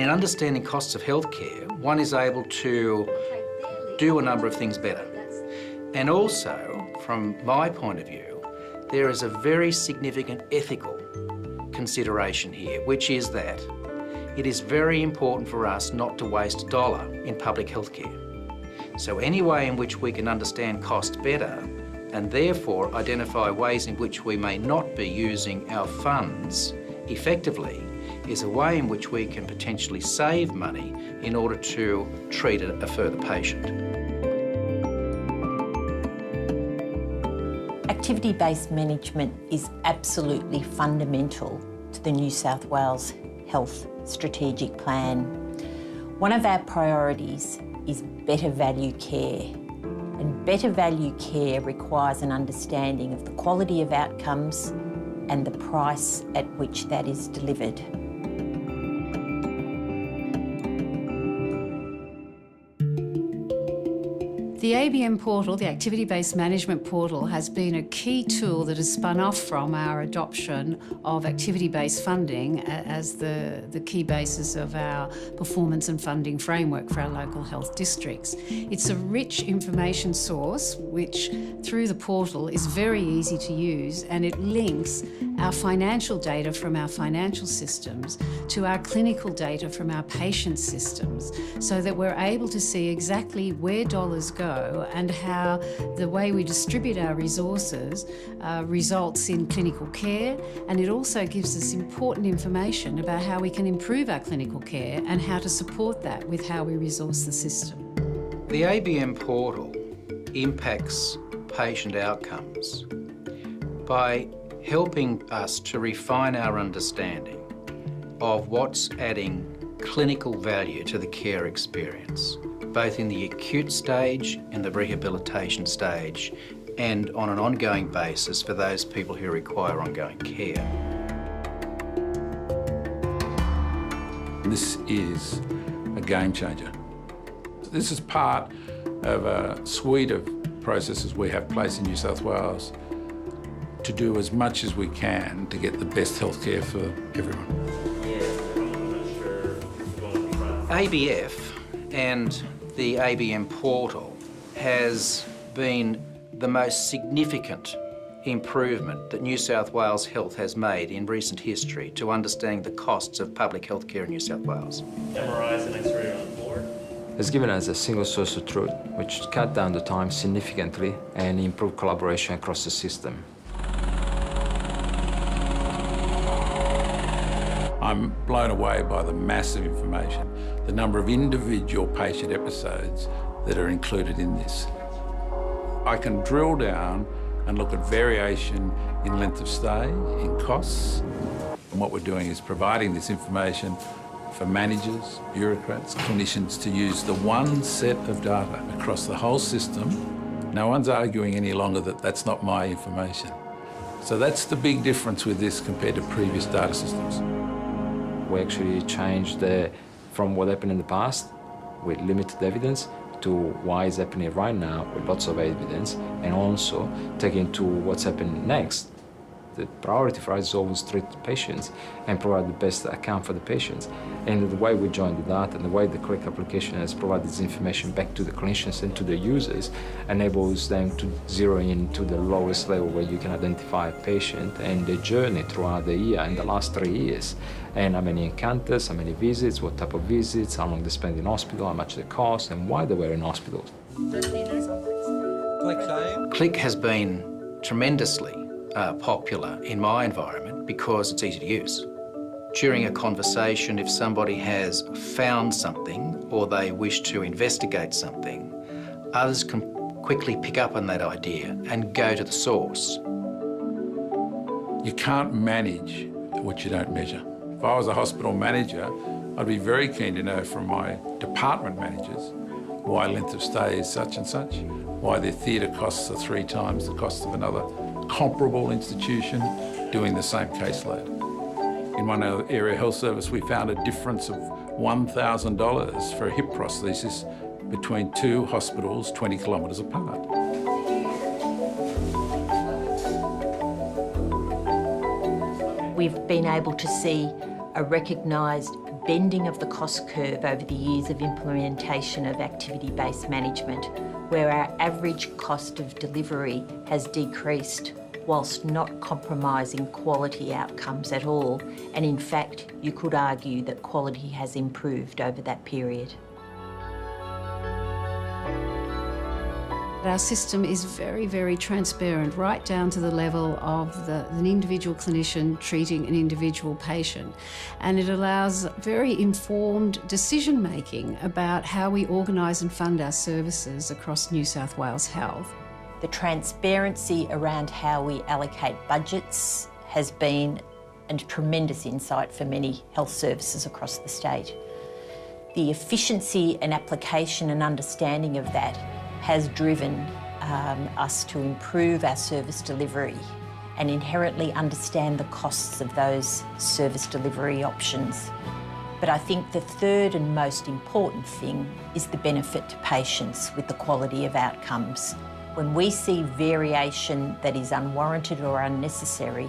In understanding costs of healthcare, one is able to do a number of things better. And also, from my point of view, there is a very significant ethical consideration here, which is that it is very important for us not to waste a dollar in public healthcare. So any way in which we can understand cost better and therefore identify ways in which we may not be using our funds effectively is a way in which we can potentially save money in order to treat a further patient. Activity-based management is absolutely fundamental to the New South Wales Health Strategic Plan. One of our priorities is better value care. And better value care requires an understanding of the quality of outcomes and the price at which that is delivered. The ABM portal, the Activity-Based Management Portal, has been a key tool that has spun off from our adoption of activity-based funding as the key basis of our performance and funding framework for our local health districts. It's a rich information source which, through the portal, is very easy to use, and it links our financial data from our financial systems to our clinical data from our patient systems, so that we're able to see exactly where dollars go and how the way we distribute our resources results in clinical care, and it also gives us important information about how we can improve our clinical care and how to support that with how we resource the system. The ABM portal impacts patient outcomes by helping us to refine our understanding of what's adding clinical value to the care experience, both in the acute stage and the rehabilitation stage, and on an ongoing basis for those people who require ongoing care. This is a game changer. This is part of a suite of processes we have placed in New South Wales to do as much as we can to get the best healthcare for everyone. ABF and the ABM portal has been the most significant improvement that New South Wales Health has made in recent history to understanding the costs of public health care in New South Wales. MRIs and X-ray on board. It's given us a single source of truth, which cut down the time significantly and improved collaboration across the system. I'm blown away by the massive information, the number of individual patient episodes that are included in this. I can drill down and look at variation in length of stay, in costs. And what we're doing is providing this information for managers, bureaucrats, clinicians to use the one set of data across the whole system. No one's arguing any longer that that's not my information. So that's the big difference with this compared to previous data systems. We actually changed from what happened in the past with limited evidence to why it's happening right now with lots of evidence, and also taking to what's happening next. The priority for us is always treat patients and provide the best account for the patients. And the way we join the data and the way the Qlik application has provided this information back to the clinicians and to the users enables them to zero in to the lowest level where you can identify a patient and their journey throughout the year in the last 3 years. And how many encounters, how many visits, what type of visits, how long they spend in hospital, how much they cost, and why they were in hospital. Qlik has been tremendously popular in my environment because it's easy to use. During a conversation, if somebody has found something or they wish to investigate something, others can quickly pick up on that idea and go to the source. You can't manage what you don't measure. If I was a hospital manager, I'd be very keen to know from my department managers why length of stay is such and such, why their theatre costs are 3 times the cost of another comparable institution doing the same caseload. In one area health service, we found a difference of $1,000 for a hip prosthesis between 2 hospitals 20 kilometres apart. We've been able to see a recognised bending of the cost curve over the years of implementation of activity-based management, where our average cost of delivery has decreased whilst not compromising quality outcomes at all. And in fact, you could argue that quality has improved over that period. Our system is very, very transparent, right down to the level of an individual clinician treating an individual patient. And it allows very informed decision-making about how we organise and fund our services across New South Wales Health. The transparency around how we allocate budgets has been a tremendous insight for many health services across the state. The efficiency and application and understanding of that has driven us to improve our service delivery and inherently understand the costs of those service delivery options. But I think the third and most important thing is the benefit to patients with the quality of outcomes. When we see variation that is unwarranted or unnecessary,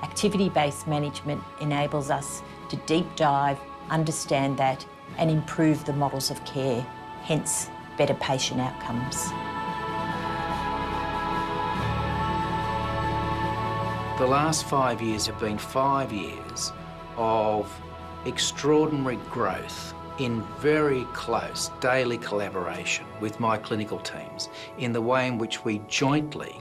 activity-based management enables us to deep dive, understand that, and improve the models of care, hence better patient outcomes. The last 5 years have been 5 years of extraordinary growth in very close daily collaboration with my clinical teams in the way in which we jointly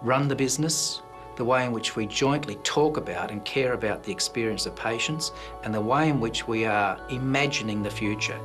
run the business, the way in which we jointly talk about and care about the experience of patients, and the way in which we are imagining the future.